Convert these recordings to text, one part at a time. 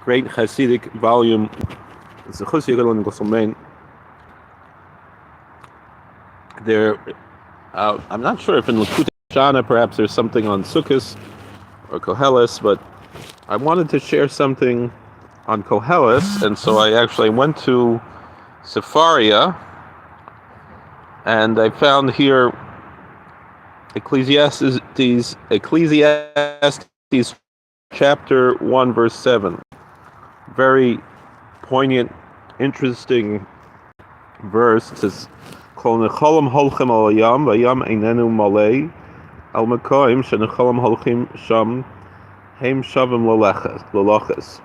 great Hasidic volume. It's a Chosy there. I'm not sure if in Lakut Shana perhaps there's something on Sukkos or Koheles, but I wanted to share something on Koheles, and so I actually went to Sepharia, and I found here Ecclesiastes chapter 1 verse 7. Very poignant, interesting verse. It says, Kol necholam holchem al hayam, vayam einenu malei, al mekoim shenecholam holchim sham, heim shavim lolachas.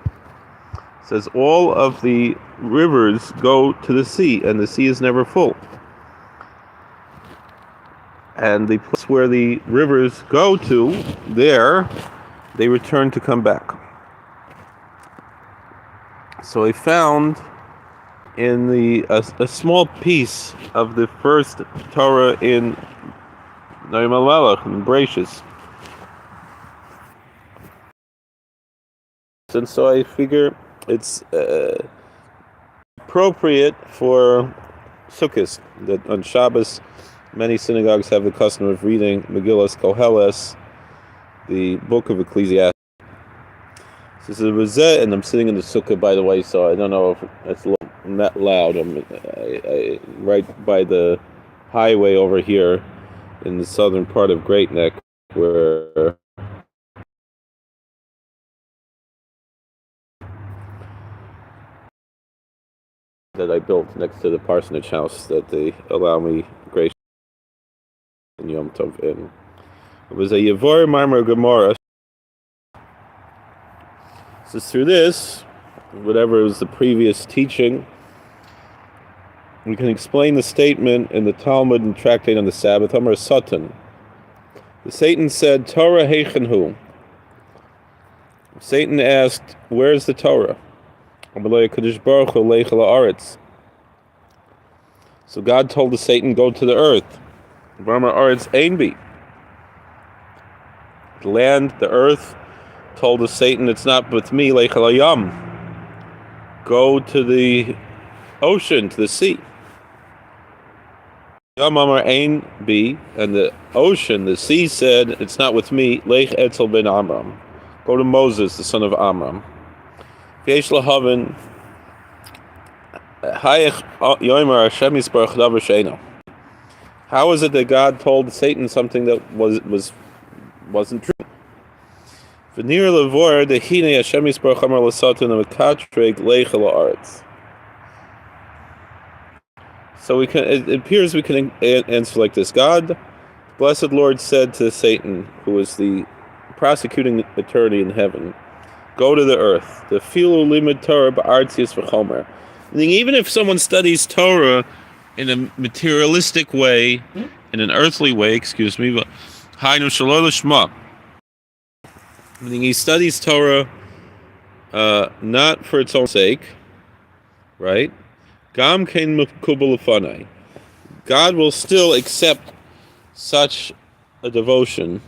It says, all of the rivers go to the sea, and the sea is never full. And the place where the rivers go to, there, they return to come back. So I found in a small piece of the first Torah in Elimelech in Bereshis. And so I figure it's appropriate for Sukkos, that on Shabbos many synagogues have the custom of reading Megillas Koheles, the book of Ecclesiastes. This is a Rebbe, and I'm sitting in the sukkah, by the way, so I don't know if it's not loud. I'm right by the highway over here in the southern part of Great Neck, where that I built next to the parsonage house that they allow me grace in Yom Tov in. It was a Yevor Marmar Gemara. So through this, whatever was the previous teaching, we can explain the statement in the Talmud and tractate on the Sabbath. Amar Satan. The Satan said, Torah heichen hu. Satan asked, where's the Torah? So God told the Satan, go to the earth. The land, the earth, told the Satan, it's not with me, go to the ocean, to the sea. And the ocean, the sea said, it's not with me, go to Moses, the son of Amram. How is it that God told Satan something that wasn't true? So it appears we can answer like this. God, blessed Lord, said to Satan, who was the prosecuting attorney in heaven, go to the earth. The filu limud Torah ba'artzius v'chomer. Meaning, even if someone studies Torah in a materialistic way, in an earthly way, but hainu shelo lishma. Meaning, he studies Torah not for its own sake, right? Gam kein mekubel lefanai. God will still accept such a devotion.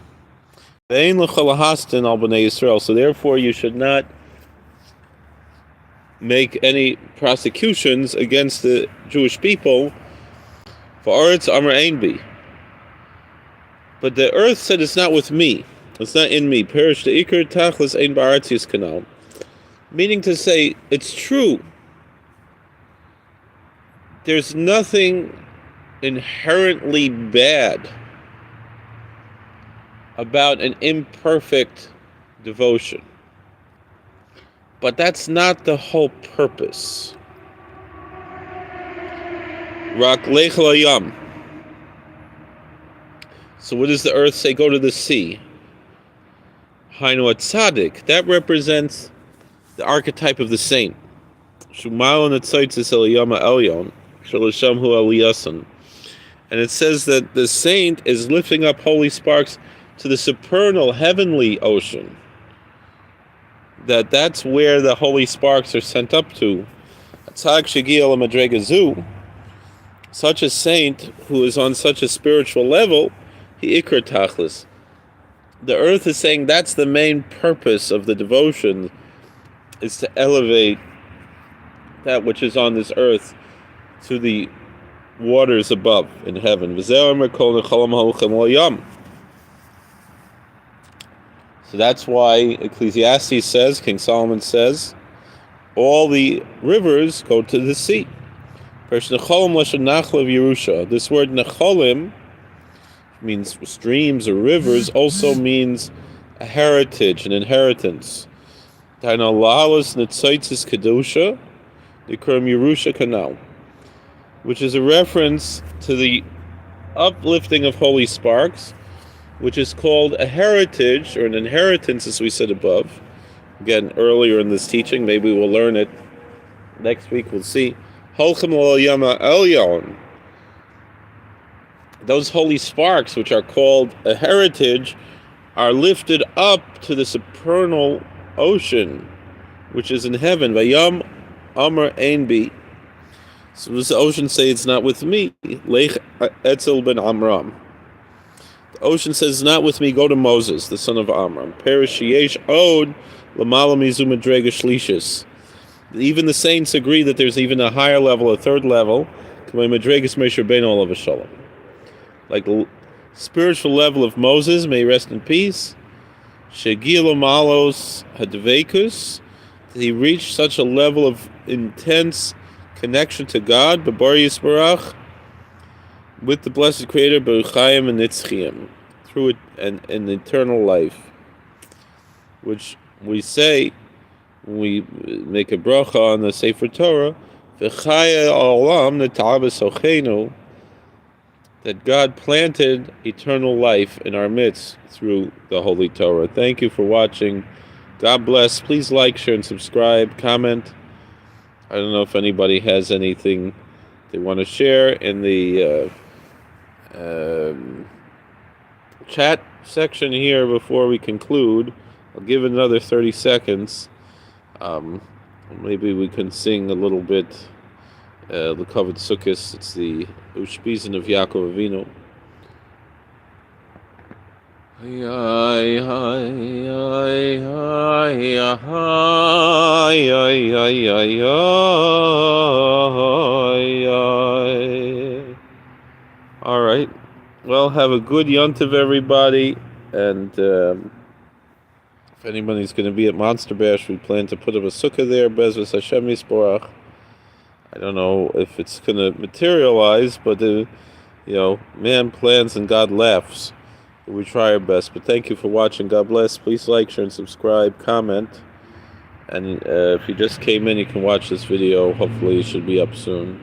Ve'ein lecha lahastin al bnei Yisrael. So therefore, you should not make any prosecutions against the Jewish people. For Aretz Amar Ein Bi. But the earth said, it's not with me. It's not in me. Perish the Iker Tachlis Ein Ba'artzius Kanal. Meaning to say, it's true. There's nothing inherently bad about an imperfect devotion. But that's not the whole purpose. Rak lechel hayam. So what does the earth say? Go to the sea. Hainu tzaddik. That represents the archetype of the saint. Shumal netzotzis eliyama elyon shalasham hu eliyasan. And it says that the saint is lifting up holy sparks to the supernal heavenly ocean. That's where the holy sparks are sent up to. Such a saint who is on such a spiritual level, he ikar tachlis. The earth is saying that's the main purpose of the devotion, is to elevate that which is on this earth to the waters above in heaven. So that's why Ecclesiastes says, King Solomon says, all the rivers go to the sea. This word necholim means streams or rivers, also means a heritage, an inheritance. Which is a reference to the uplifting of holy sparks, which is called a heritage or an inheritance, as we said above. Again, earlier in this teaching, maybe we'll learn it. Next week we'll see. Those holy sparks, which are called a heritage, are lifted up to the supernal ocean, which is in heaven. Vayam Amar Ein Bi. So does the ocean say it's not with me? Lech Etzel ben Amram. The ocean says it's not with me. Go to Moses, the son of Amram. Perish Yesh Od Lamala Mizu Madrega Shlishis. Even the saints agree that there's even a higher level, a third level. Like the spiritual level of Moses, may he rest in peace. Shegilo Malos Hadvekus. He reached such a level of intense connection to God, Babar Yisbarach, with the blessed Creator, Beruchayim and Nitzchiyim, through an eternal life, which we say when we make a bracha on the Sefer Torah, V'chaya Olam Netar B'sochenu, that God planted eternal life in our midst through the Holy Torah. Thank you for watching. God bless. Please like, share, and subscribe. Comment. I don't know if anybody has anything they want to share in the chat section here before we conclude. I'll give it another 30 seconds. Maybe we can sing a little bit the covered Sukkos. It's the Ushpizin of Yaakov Avinu. All right. Well, have a good Yontiv, everybody. And if anybody's going to be at Monster Bash, we plan to put up a sukkah there. Bezos Hashem Yisborach. I don't know if it's going to materialize, but man plans and God laughs. We try our best. But thank you for watching. God bless. Please like, share, and subscribe. Comment. And if you just came in, you can watch this video. Hopefully it should be up soon.